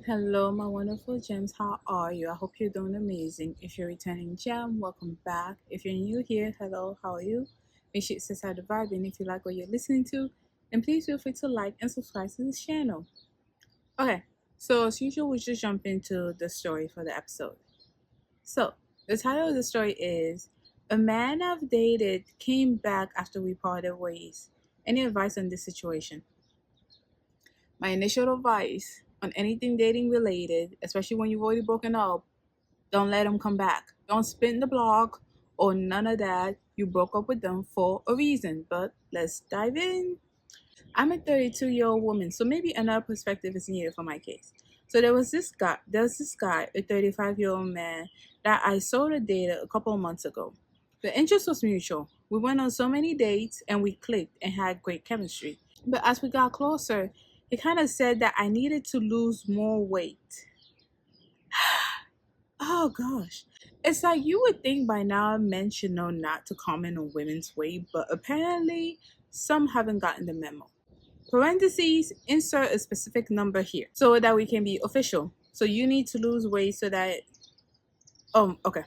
Hello, my wonderful gems. How are you? I hope you're doing amazing. If you're returning gem, welcome back. If you're new here, hello, how are you? Make sure it says how to vibe. And if you like what you're listening to, then please feel free to like and subscribe to this channel. Okay, so as usual, we just jump into the story for the episode. So, the title of the story is A Man I've Dated Came Back After We Parted Ways. Any advice on this situation? My initial advice on anything dating related, especially when you've already broken up, don't let them come back. Don't spin the block or none of that. You broke up with them for a reason. But let's dive in. I'm a 32-year-old woman, so maybe another perspective is needed for my case. So there's this guy, a 35-year-old man that I sort of dated a couple of months ago. The interest was mutual. We went on so many dates and we clicked and had great chemistry. But as we got closer, he kind of said that I needed to lose more weight. Oh gosh. It's like you would think by now men should know not to comment on women's weight, but apparently some haven't gotten the memo. Parentheses, insert a specific number here so that we can be official. So you need to lose weight so that, okay.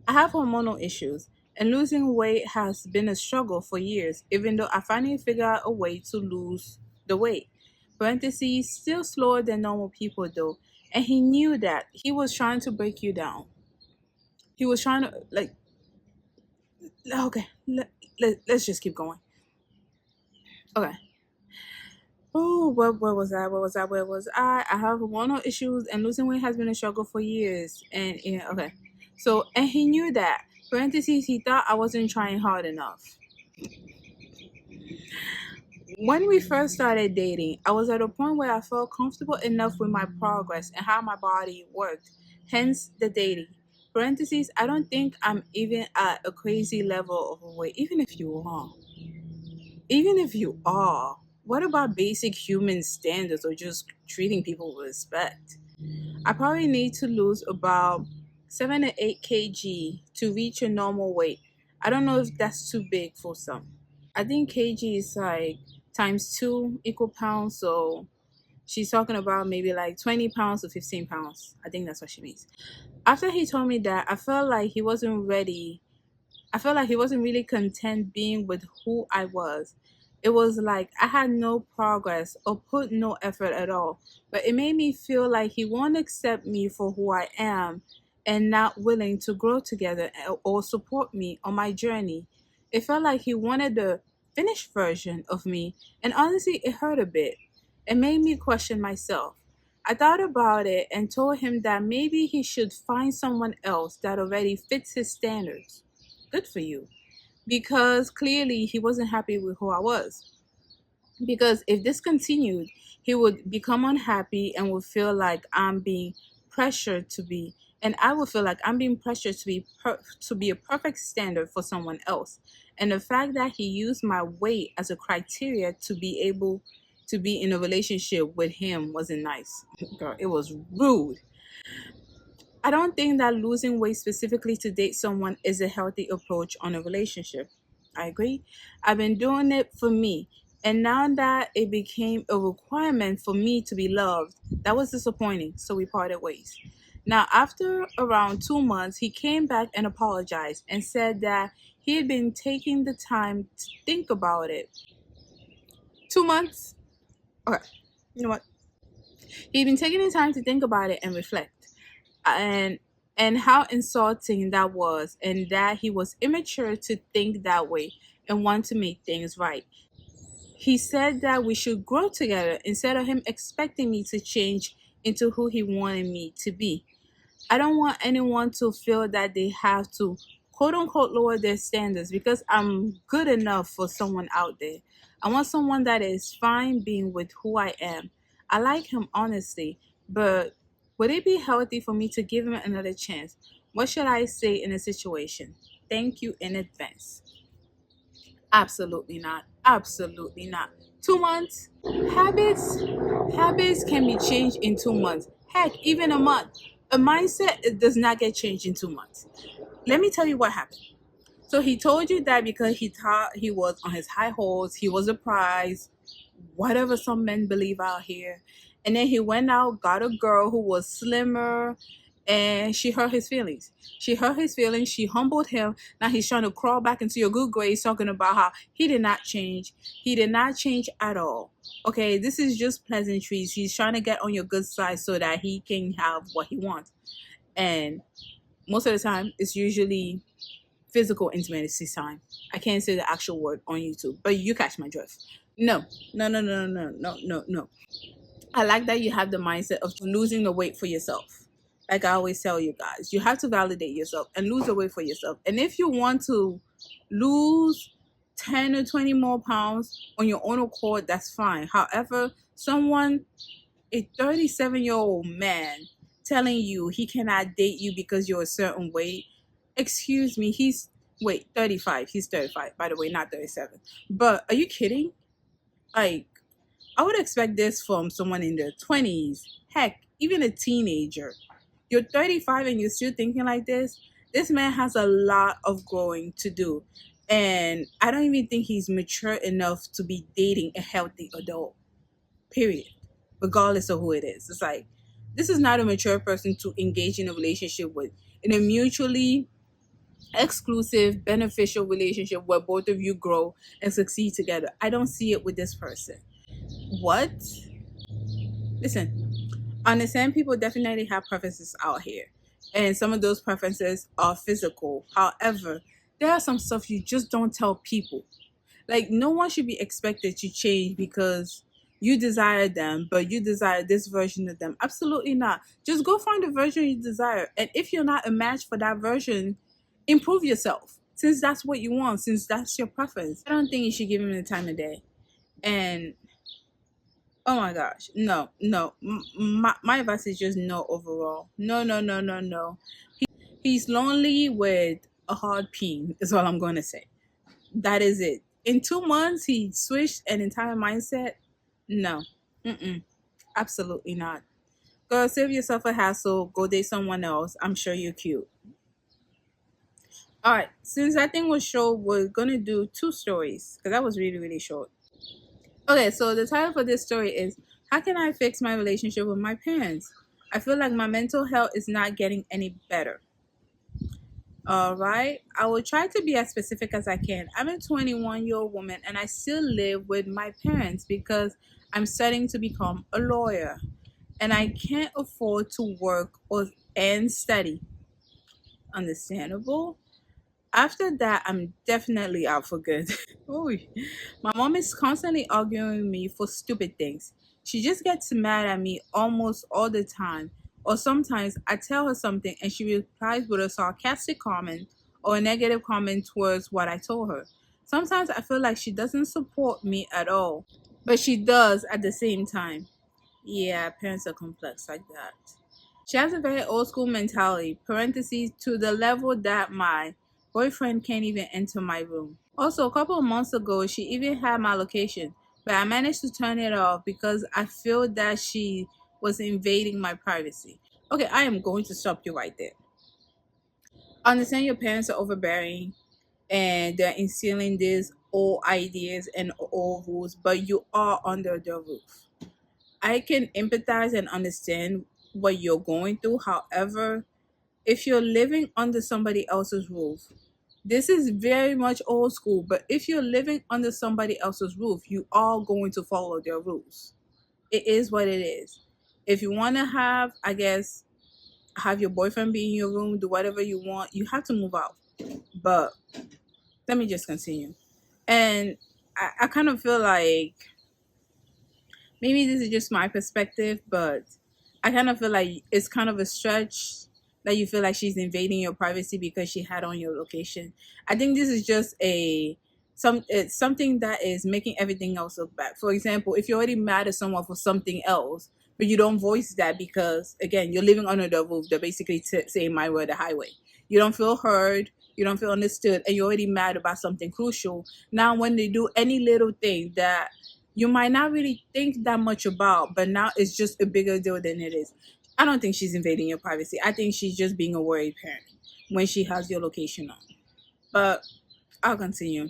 I have hormonal issues, and losing weight has been a struggle for years, even though I finally figured out a way to lose the weight. Parentheses, still slower than normal people though, and he knew that. He was trying to break you down. He was trying to, like, okay, let's just keep going. Okay. Oh, where was I? I have hormonal issues, and losing weight has been a struggle for years. And yeah, okay. So, and he knew that. Parentheses, he thought I wasn't trying hard enough. When we first started dating, I was at a point where I felt comfortable enough with my progress and how my body worked, hence the dating. Parentheses, I don't think I'm even at a crazy level of weight, even if you are. Even if you are, what about basic human standards or just treating people with respect? I probably need to lose about 7 to 8 kg to reach a normal weight. I don't know if that's too big for some. I think kg is like times 2 equal pounds, so she's talking about maybe like 20 pounds to 15 pounds. I think that's what she means. After he told me that, I felt like he wasn't ready. I felt like he wasn't really content being with who I was. It was like I had no progress or put no effort at all. But it made me feel like he won't accept me for who I am and not willing to grow together or support me on my journey. It felt like he wanted the finished version of me, and honestly, it hurt a bit. It made me question myself. I thought about it and told him that maybe he should find someone else that already fits his standards. Good for you. Because clearly he wasn't happy with who I was. Because if this continued, he would become unhappy and would feel like I'm being pressured to be, and I would feel like I'm being pressured to be a perfect standard for someone else. And the fact that he used my weight as a criteria to be able to be in a relationship with him wasn't nice. Girl, it was rude. I don't think that losing weight specifically to date someone is a healthy approach on a relationship. I agree. I've been doing it for me. And now that it became a requirement for me to be loved, that was disappointing. So we parted ways. Now, after around 2 months, he came back and apologized and said that he had been taking the time to think about it. 2 months? Okay. You know what? He'd been taking the time to think about it and reflect. and and how insulting that was, and that he was immature to think that way and want to make things right. He said that we should grow together instead of him expecting me to change into who he wanted me to be. I don't want anyone to feel that they have to quote unquote lower their standards because I'm good enough for someone out there. I want someone that is fine being with who I am. I like him honestly, but would it be healthy for me to give him another chance? What should I say in a situation? Thank you in advance. Absolutely not. Absolutely not. 2 months? Habits? Habits can be changed in 2 months. Heck, even a month. A mindset does not get changed in 2 months. Let me tell you what happened. So he told you that because he thought he was on his high horse, he was a prize, whatever some men believe out here. And then he went out, got a girl who was slimmer, and she hurt his feelings. She hurt his feelings. She humbled him. Now he's trying to crawl back into your good grades, talking about how he did not change. He did not change at all. Okay, this is just pleasantries. He's trying to get on your good side so that he can have what he wants. And most of the time, it's usually physical intimacy time. I can't say the actual word on YouTube, but you catch my drift. No, no, no, no, no, no, no, no. I like that you have the mindset of losing the weight for yourself. Like I always tell you guys, you have to validate yourself and lose the weight for yourself. And if you want to lose 10 or 20 more pounds on your own accord, that's fine. However, a 37-year-old man, telling you he cannot date you because you're a certain weight, excuse me, wait, 35. He's 35, by the way, not 37. But are you kidding? Like, I would expect this from someone in their 20s. Heck, even a teenager. You're 35 and you're still thinking like this? This man has a lot of growing to do. And I don't even think he's mature enough to be dating a healthy adult. Period. Regardless of who it is. It's like, this is not a mature person to engage in a relationship with. In a mutually exclusive, beneficial relationship where both of you grow and succeed together. I don't see it with this person. What? Listen, understand people definitely have preferences out here. And some of those preferences are physical. However, there are some stuff you just don't tell people. Like, no one should be expected to change because you desire them, but you desire this version of them. Absolutely not. Just go find the version you desire. And if you're not a match for that version, improve yourself. Since that's what you want, since that's your preference. I don't think you should give him the time of day. And oh my gosh, no, no. My advice is just no overall. No, no, no, no, no. He's lonely with a hard peen, is all I'm going to say. That is it. In 2 months, he switched an entire mindset. No. Mm-mm. Absolutely not. Go save yourself a hassle. Go date someone else. I'm sure you're cute. All right. Since that thing was short, we're going to do two stories because that was really, really short. Okay, so the title for this story is How Can I Fix My Relationship with My Parents? I feel like my mental health is not getting any better. All right, I will try to be as specific as I can. I'm a 21-year-old woman and I still live with my parents because I'm studying to become a lawyer and I can't afford to work and study. Understandable. After that, I'm definitely out for good. Ooh. My mom is constantly arguing with me for stupid things. She just gets mad at me almost all the time. Or sometimes I tell her something and she replies with a sarcastic comment or a negative comment towards what I told her. Sometimes I feel like she doesn't support me at all, but she does at the same time. Yeah, parents are complex like that. She has a very old school mentality, parentheses, to the level that my boyfriend can't even enter my room. Also, a couple of months ago, she even had my location, but I managed to turn it off because I feel that she was invading my privacy. Okay, I am going to stop you right there. Understand your parents are overbearing and they're instilling these old ideas and old rules, but you are under their roof. I can empathize and understand what you're going through. However, if you're living under somebody else's roof, this is very much old school, but if you're living under somebody else's roof, you are going to follow their rules. It is what it is. If you want to I guess, have your boyfriend be in your room, do whatever you want, you have to move out. But let me just continue. And I kind of feel like maybe this is just my perspective, but I kind of feel like it's kind of a stretch that you feel like she's invading your privacy because she had on your location. I think this is just it's something that is making everything else look bad. For example, if you're already mad at someone for something else, but you don't voice that because again you're living under the roof, they're basically saying my word the highway. You don't feel heard, you don't feel understood, and you're already mad about something crucial. Now, when they do any little thing that you might not really think that much about, but now it's just a bigger deal than it is. I don't think she's invading your privacy. I think she's just being a worried parent when she has your location on. But I'll continue.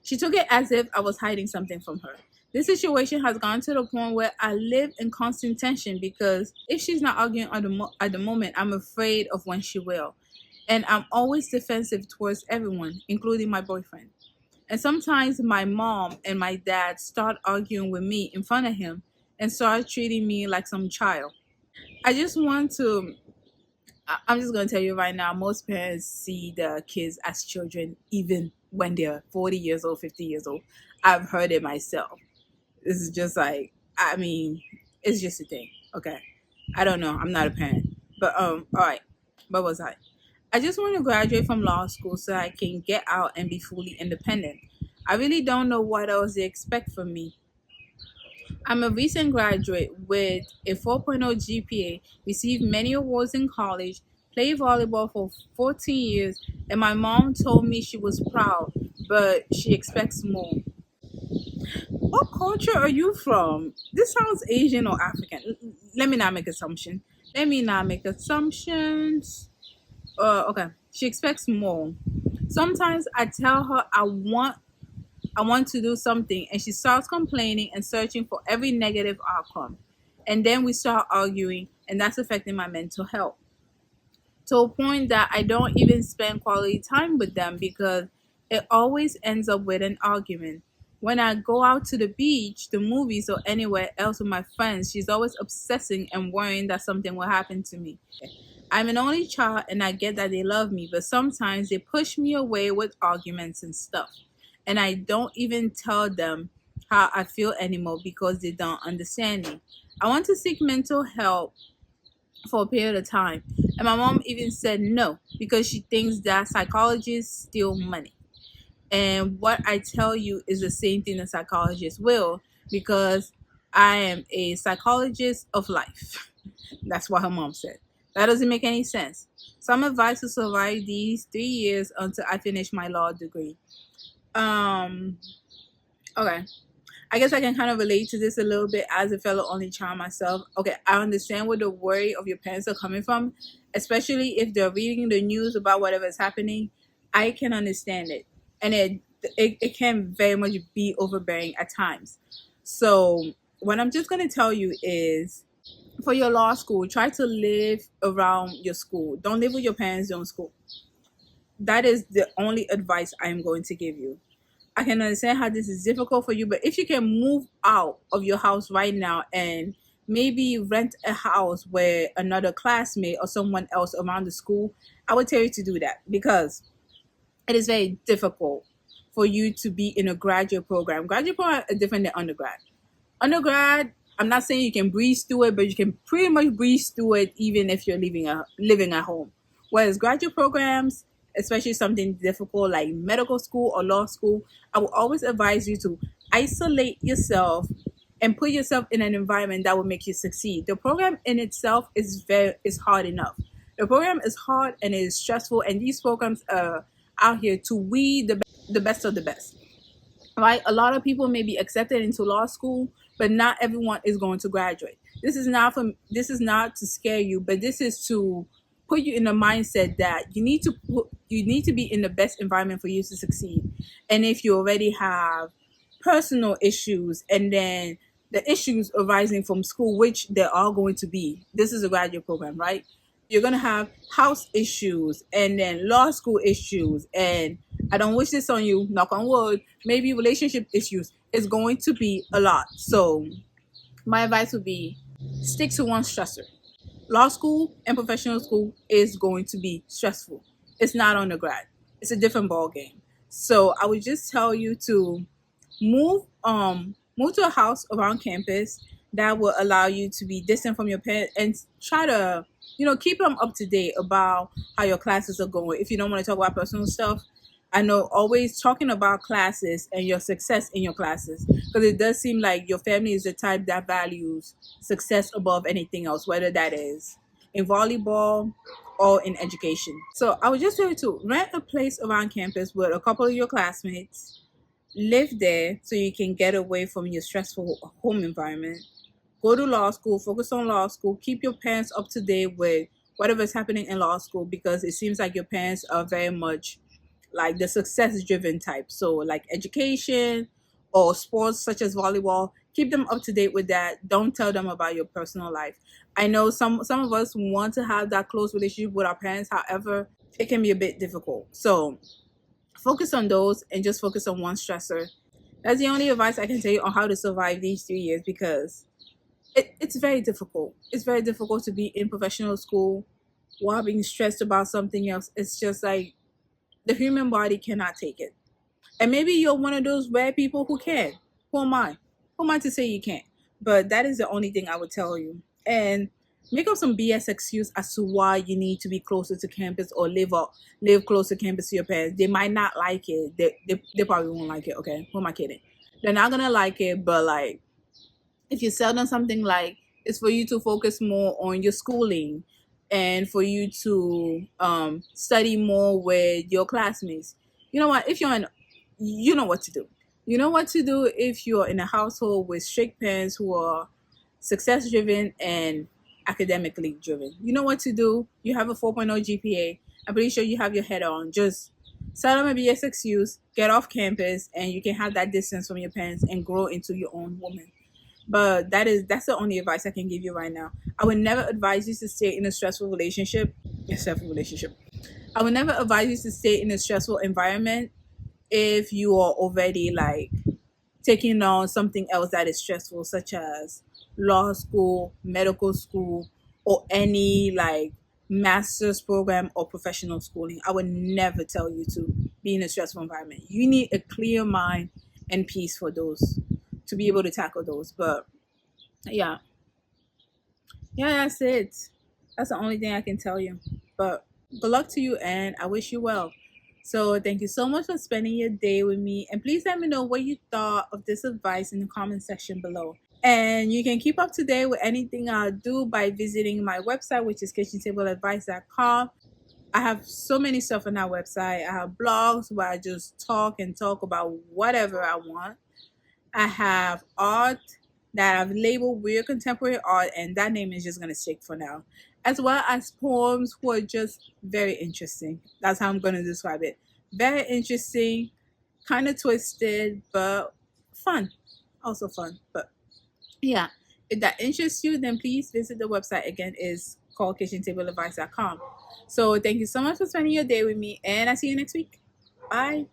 She took it as if I was hiding something from her. This situation has gone to the point where I live in constant tension because if she's not arguing at the moment, I'm afraid of when she will. And I'm always defensive towards everyone, including my boyfriend. And sometimes my mom and my dad start arguing with me in front of him and start treating me like some child. I just want to I'm just going to tell you right now, most parents see their kids as children even when they're 40 years old, 50 years old. I've heard it myself. This is just like, I mean, it's just a thing. Okay. I don't know. I'm not a parent. But all right. Where was I? I just want to graduate from law school so I can get out and be fully independent. I really don't know what else they expect from me. I'm a recent graduate with a 4.0 GPA, received many awards in college, played volleyball for 14 years, and my mom told me she was proud, but she expects more. What culture are you from? This sounds Asian or African. Let me not make assumption. Let me not make assumptions. Okay. She expects more. Sometimes I tell her I want to do something, and she starts complaining and searching for every negative outcome. And then we start arguing, and that's affecting my mental health to a point that I don't even spend quality time with them because it always ends up with an argument. When I go out to the beach, the movies, or anywhere else with my friends, she's always obsessing and worrying that something will happen to me. I'm an only child and I get that they love me, but sometimes they push me away with arguments and stuff. And I don't even tell them how I feel anymore because they don't understand me. I want to seek mental help for a period of time. And my mom even said no because she thinks that psychologists steal money. And what I tell you is the same thing a psychologist will because I am a psychologist of life. That's what her mom said. That doesn't make any sense. Some advice to survive these 3 years until I finish my law degree. Um, okay. I guess I can kind of relate to this a little bit as a fellow only child myself. Okay, I understand where the worry of your parents are coming from, especially if they're reading the news about whatever is happening. I can understand it. And it can very much be overbearing at times. So what I'm just going to tell you is for your law school, try to live around your school. Don't live with your parents' own school. That is the only advice I'm going to give you. I can understand how this is difficult for you, but if you can move out of your house right now and maybe rent a house where another classmate or someone else around the school, I would tell you to do that because it is very difficult for you to be in a graduate program. Graduate program is different than undergrad. Undergrad, I'm not saying you can breeze through it, but you can pretty much breeze through it even if you're living at home. Whereas graduate programs, especially something difficult like medical school or law school, I will always advise you to isolate yourself and put yourself in an environment that will make you succeed. The program in itself is hard enough. The program is hard and it is stressful, and these programs are out here to weed the best of the best. Right? A lot of people may be accepted into law school, but not everyone is going to graduate. This is not to scare you, but this is to put you in the mindset that you need to be in the best environment for you to succeed. And if you already have personal issues and then the issues arising from school, which there are going to be, this is a graduate program, right? You're going to have house issues and then law school issues, and I don't wish this on you, knock on wood, maybe relationship issues. It's going to be a lot. So my advice would be stick to one stressor. Law school and professional school is going to be stressful. It's not undergrad. It's a different ball game. So I would just tell you to move to a house around campus that will allow you to be distant from your parents and try to keep them up to date about how your classes are going. If you don't want to talk about personal stuff, I know always talking about classes and your success in your classes, because it does seem like your family is the type that values success above anything else, whether that is in volleyball or in education. So I would just tell you to rent a place around campus with a couple of your classmates, live there so you can get away from your stressful home environment. Go to law school, focus on law school, keep your parents up to date with whatever's happening in law school, because it seems like your parents are very much like the success driven type. So like education or sports such as volleyball, keep them up to date with that. Don't tell them about your personal life. I know some of us want to have that close relationship with our parents. However, it can be a bit difficult. So focus on those and just focus on one stressor. That's the only advice I can tell you on how to survive these 3 years, because it's very difficult. It's very difficult to be in professional school while being stressed about something else. It's just like the human body cannot take it. And maybe you're one of those rare people who can. Who am I? Who am I to say you can't? But that is the only thing I would tell you. And make up some BS excuse as to why you need to be closer to campus or live close to campus to your parents. They might not like it. They probably won't like it. Okay, who am I kidding? They're not gonna like it, but like if you sell them something like it's for you to focus more on your schooling and for you to study more with your classmates. You know what? If you're in, you know what to do. You know what to do if you're in a household with strict parents who are success driven and academically driven. You know what to do. You have a 4.0 GPA. I'm pretty sure you have your head on. Just sell them a BSXUs, get off campus, and you can have that distance from your parents and grow into your own woman. But that's the only advice I can give you right now. I would never advise you to stay in a stressful relationship. A stressful relationship. I would never advise you to stay in a stressful environment if you are already like taking on something else that is stressful, such as law school, medical school, or any like master's program or professional schooling. I would never tell you to be in a stressful environment. You need a clear mind and peace for those to be able to tackle those. But yeah, yeah, that's it. That's the only thing I can tell you. But good luck to you, and I wish you well. So thank you so much for spending your day with me, and please let me know what you thought of this advice in the comment section below. And you can keep up to date with anything I do by visiting my website, which is kitchentableadvice.com. I have so many stuff on that website. I have blogs where I just talk and talk about whatever I want. I have art that I've labeled weird contemporary art, and that name is just going to stick for now, as well as poems who are just very interesting. That's how I'm going to describe it. Very interesting, kind of twisted, but fun. Also fun. But yeah, if that interests you, then please visit the website. Again, is called kitchentableadvice.com. So thank you so much for spending your day with me, and I'll see you next week. Bye.